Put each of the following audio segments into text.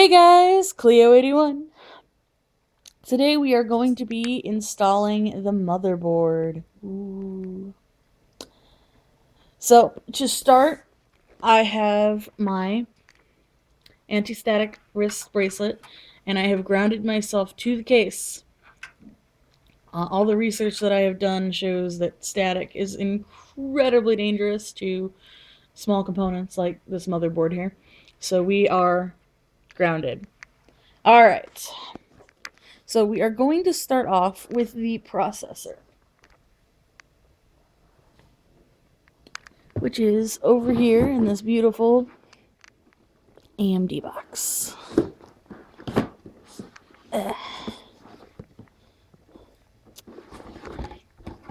Hey guys, Cleo81. Today we are going to be installing the motherboard. Ooh. So to start, I have my anti-static wrist bracelet and I have grounded myself to the case. All the research that I have done shows that static is incredibly dangerous to small components like this motherboard here. So we are grounded. Alright. So we are going to start off with the processor, which is over here in this beautiful AMD box.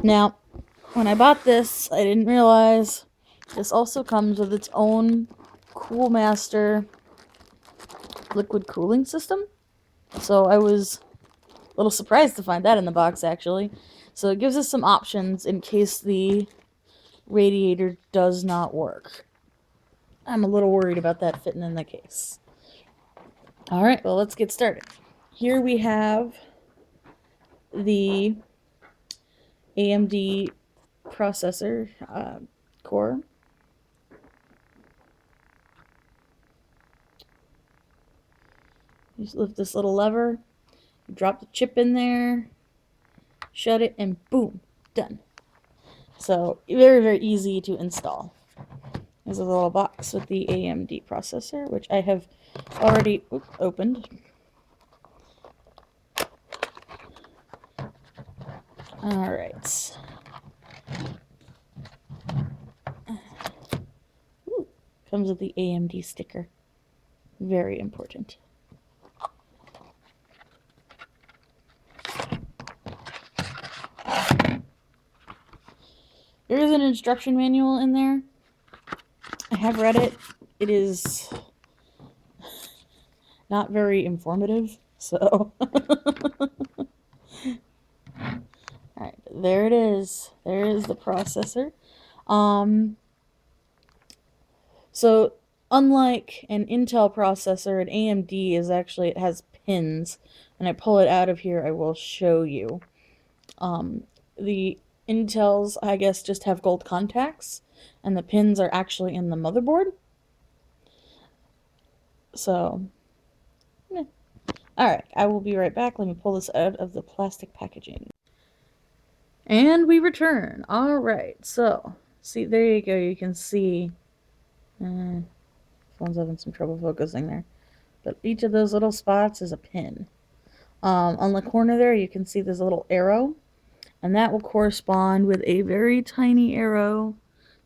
Now, when I bought this, I didn't realize this also comes with its own Coolmaster liquid cooling system. So I was a little surprised to find that in the box, actually. So it gives us some options in case the radiator does not work. I'm a little worried about that fitting in the case. Alright, well, let's get started. Here we have the AMD processor core. You just lift this little lever, drop the chip in there, shut it, and boom, done. So very, very easy to install. There's a little box with the AMD processor, which I have already opened. Alright. Comes with the AMD sticker. Very important. There is an instruction manual in there. I have read it. It is not very informative, so alright, there it is. There is the processor. So unlike an Intel processor, an AMD is actually, it has pins. When I pull it out of here, I will show you. The Intels, I guess, just have gold contacts, and the pins are actually in the motherboard. So, alright, I will be right back. Let me pull this out of the plastic packaging. And we return. Alright, so, see, there you go. You can see, phone's having some trouble focusing there. But each of those little spots is a pin. On the corner there, you can see there's a little arrow, and that will correspond with a very tiny arrow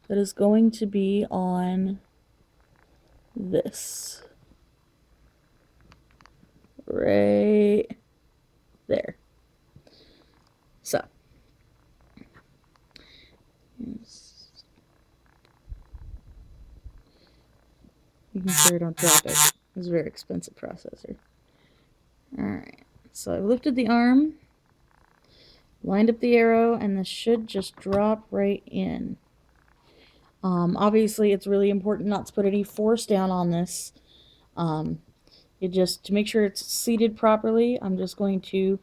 that is going to be on this. Right there. So, making sure I don't drop it. It's a very expensive processor. Alright, so I've lifted the arm, lined up the arrow, and this should just drop right in. Obviously, it's really important not to put any force down on this. You just, to make sure it's seated properly, I'm just going to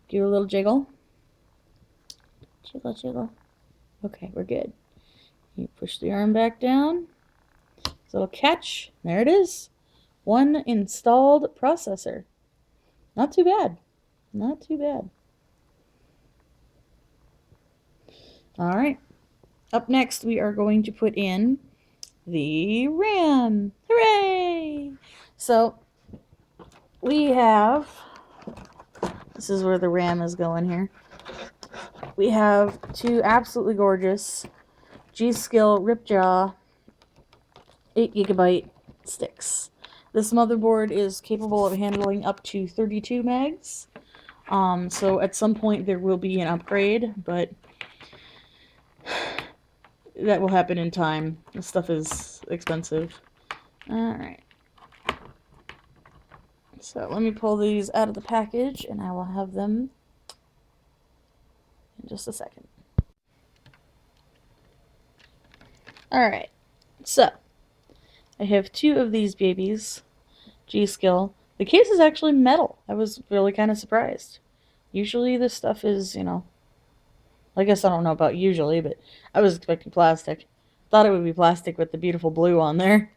give it a little jiggle. Jiggle, jiggle. Okay, we're good. You push the arm back down. So it'll catch. There it is. One installed processor. Not too bad. Not too bad. Alright. Up next, we are going to put in the RAM. Hooray! So, we have, this is where the RAM is going here. We have two absolutely gorgeous G-Skill Ripjaw 8GB sticks. This motherboard is capable of handling up to 32 megs. So at some point there will be an upgrade, but that will happen in time. This stuff is expensive. Alright. So let me pull these out of the package and I will have them in just a second. Alright. So I have two of these babies. G-Skill. The case is actually metal. I was really kind of surprised. Usually this stuff is, I guess I don't know about usually, but I was expecting plastic. Thought it would be plastic with the beautiful blue on there.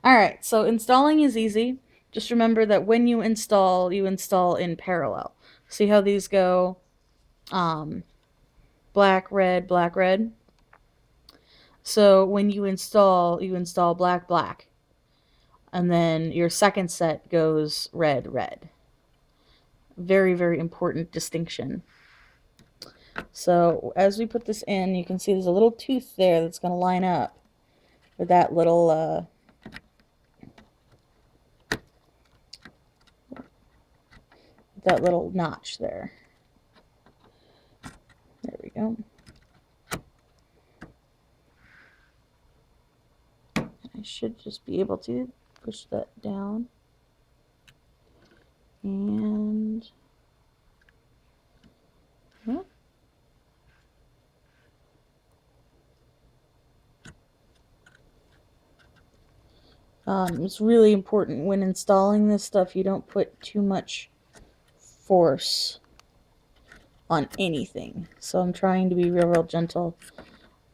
Alright, so installing is easy. Just remember that when you install in parallel. See how these go black, red, black, red? So when you install black, black. And then your second set goes red, red. Very, very important distinction. So as we put this in, you can see there's a little tooth there that's going to line up with that little notch there. There we go. I should just be able to push that down. And it's really important when installing this stuff you don't put too much force on anything. So I'm trying to be real gentle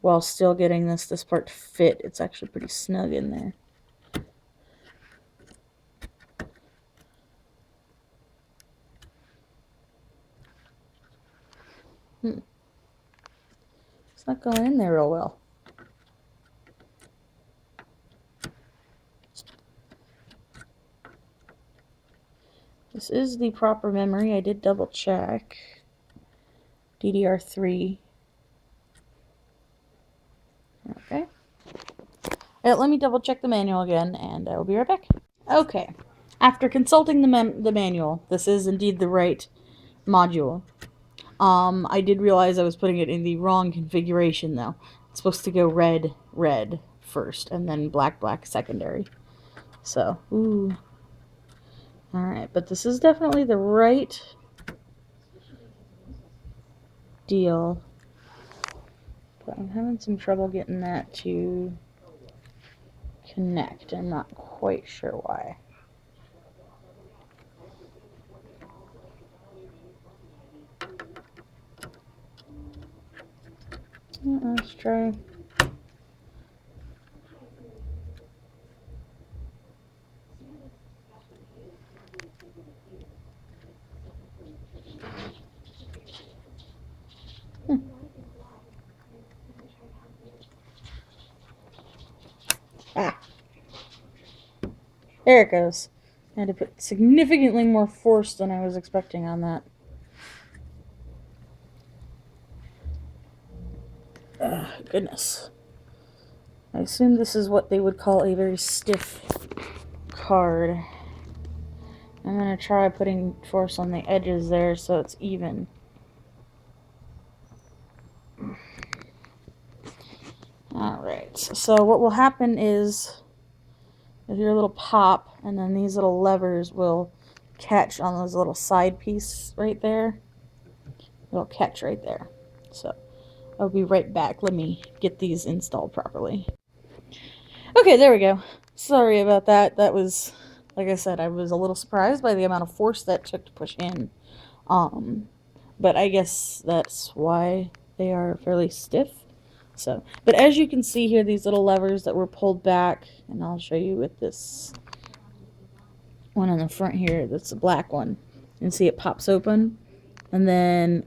while still getting this part to fit. It's actually pretty snug in there. It's not going in there real well. This is the proper memory. I did double check. DDR3. Okay. Let me double check the manual again, and I will be right back. Okay. After consulting the manual, this is indeed the right module. I did realize I was putting it in the wrong configuration, though. It's supposed to go red, red first, and then black, black secondary. So, ooh. Alright, but this is definitely the right deal. But I'm having some trouble getting that to connect. I'm not quite sure why. Let's try. Ah, there it goes. I had to put significantly more force than I was expecting on that. Goodness. I assume this is what they would call a very stiff card. I'm going to try putting force on the edges there so it's even. Alright, so what will happen is you'll hear a little pop, and then these little levers will catch on those little side piece right there. It'll catch right there. So I'll be right back. Let me get these installed properly. Okay, there we go. Sorry about that. That was, like I said, I was a little surprised by the amount of force that took to push in. But I guess that's why they are fairly stiff. So, but as you can see here, these little levers that were pulled back, and I'll show you with this one on the front here, that's a black one. You can see it pops open, and then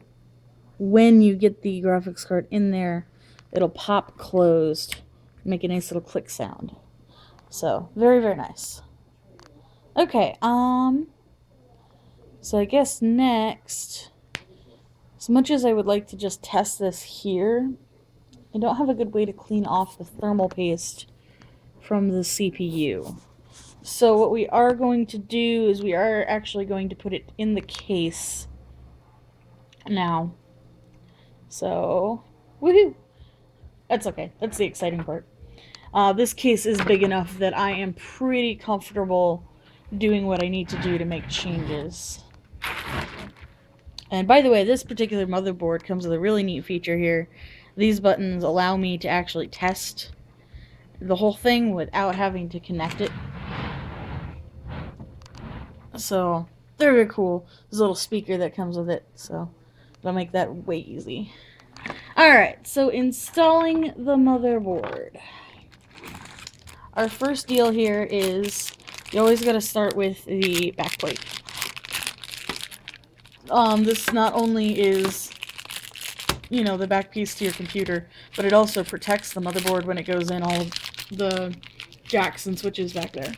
when you get the graphics card in there, it'll pop closed, make a nice little click sound. So, very, very nice. Okay, so I guess next, as much as I would like to just test this here, I don't have a good way to clean off the thermal paste from the CPU. So what we are going to do is we are actually going to put it in the case now. So, woohoo! That's okay. That's the exciting part. This case is big enough that I am pretty comfortable doing what I need to do to make changes. And by the way, this particular motherboard comes with a really neat feature here. These buttons allow me to actually test the whole thing without having to connect it. So they're very cool. There's a little speaker that comes with it, so it'll make that way easy. Alright, so installing the motherboard. Our first deal here is you always gotta start with the backplate. This not only is, you know, the back piece to your computer, but it also protects the motherboard when it goes in all of the jacks and switches back there.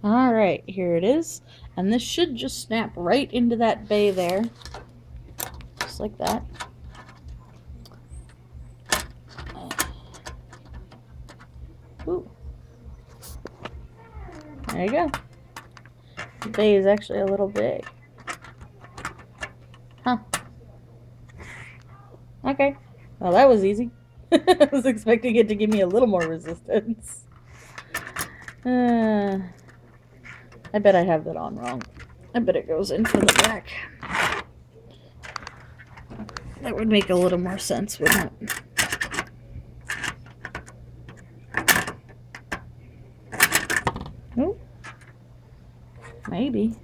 Alright, here it is. And this should just snap right into that bay there. Just like that. Ooh. There you go. The bay is actually a little big. Huh. Okay. Well, that was easy. I was expecting it to give me a little more resistance. I bet I have that on wrong. I bet it goes in from the back. That would make a little more sense, wouldn't it? Oh. Maybe.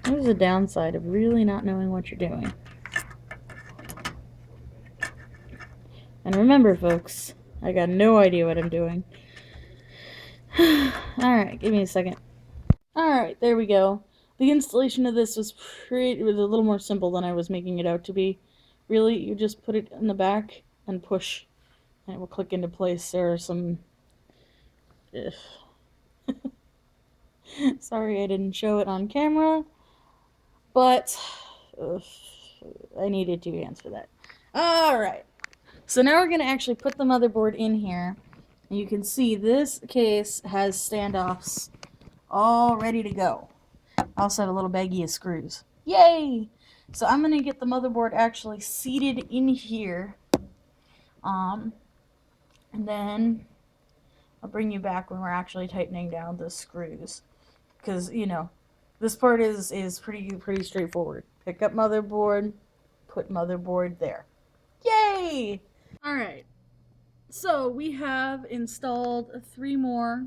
There's a downside of really not knowing what you're doing. And remember, folks, I got no idea what I'm doing. Alright, give me a second. Alright, there we go. The installation of this was a little more simple than I was making it out to be. Really, you just put it in the back and push, and it will click into place. There are some... Sorry I didn't show it on camera, but I needed 2 hands for that. Alright. So now we're going to actually put the motherboard in here. And you can see this case has standoffs all ready to go. I also have a little baggie of screws. Yay! So I'm going to get the motherboard actually seated in here. And then I'll bring you back when we're actually tightening down the screws. Because, you know, this part is pretty straightforward. Pick up motherboard, put motherboard there. Yay! Alright, so we have installed 3 more,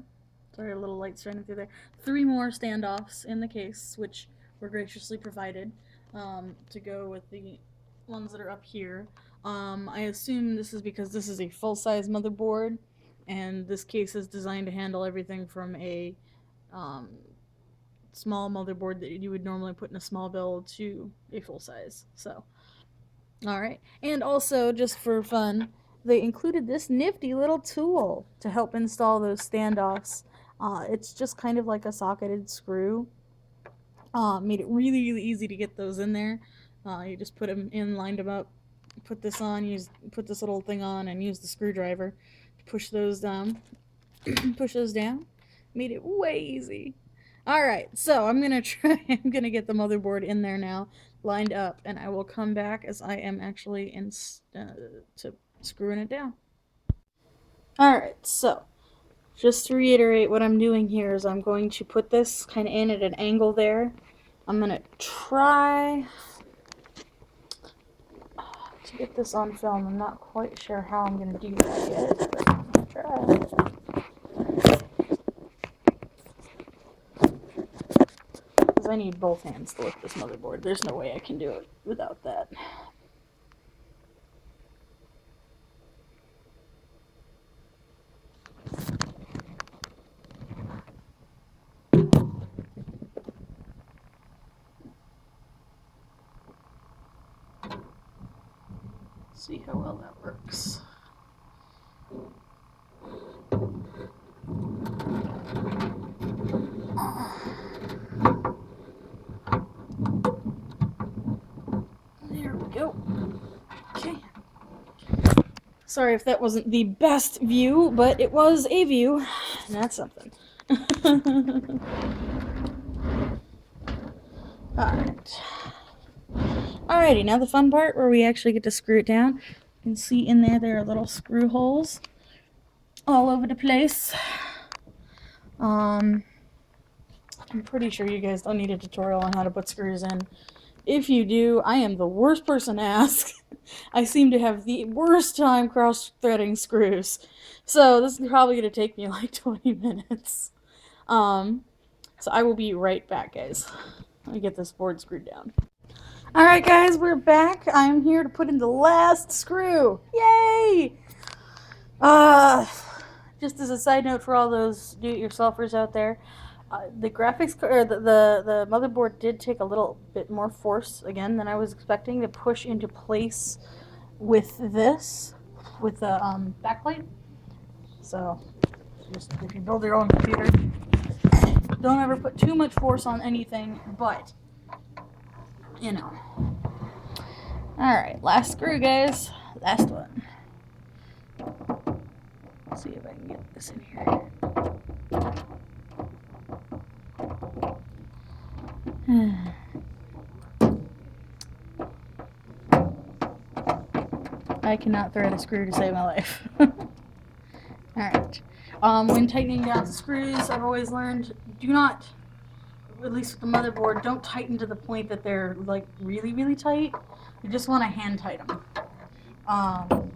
sorry, a little light shining through there, 3 more standoffs in the case, which were graciously provided to go with the ones that are up here. I assume this is because this is a full-size motherboard, and this case is designed to handle everything from a small motherboard that you would normally put in a small build to a full-size, so... Alright, and also, just for fun, they included this nifty little tool to help install those standoffs. It's just kind of like a socketed screw. Made it really easy to get those in there. You just put them in, lined them up, put this on, put this little thing on, and use the screwdriver to push those down. Push those down. Made it way easy. Alright, so I'm gonna get the motherboard in there now, lined up, and I will come back as I am actually to screwing it down. Alright, so, just to reiterate what I'm doing here is I'm going to put this kind of in at an angle there. I'm gonna try to get this on film. I'm not quite sure how I'm gonna do that yet, but I'm gonna try. I need both hands to lift this motherboard. There's no way I can do it without that. See how well that works. There we go. Okay. Sorry if that wasn't the best view, but it was a view. And that's something. Alright. Alrighty, now the fun part where we actually get to screw it down. You can see in there are little screw holes all over the place. I'm pretty sure you guys don't need a tutorial on how to put screws in. If you do, I am the worst person to ask. I seem to have the worst time cross-threading screws. So this is probably going to take me like 20 minutes. So I will be right back, guys. Let me get this board screwed down. Alright guys, we're back. I'm here to put in the last screw. Yay! Just as a side note for all those do-it-yourselfers out there, the graphics or the motherboard did take a little bit more force again than I was expecting to push into place with this, with the backplate. So, just if you build your own computer, don't ever put too much force on anything, but you know. Alright, last screw, guys. Last one. Let's see if I can get this in here. I cannot thread a screw to save my life. Alright. When tightening down the screws, I've always learned, do not, at least with the motherboard, don't tighten to the point that they're like really, really tight. You just want to hand tighten them.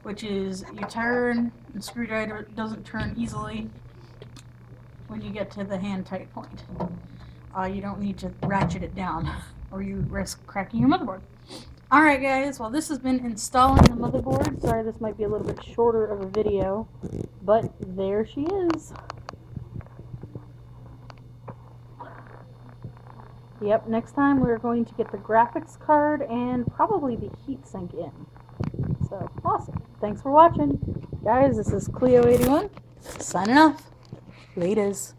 Which is you turn, and the screwdriver doesn't turn easily when you get to the hand tight point. You don't need to ratchet it down or you risk cracking your motherboard. Alright guys, well this has been installing the motherboard. Sorry this might be a little bit shorter of a video, but there she is. Yep, next time we're going to get the graphics card and probably the heatsink in. So, awesome. Thanks for watching. Guys, this is Cleo81, signing off. Laters.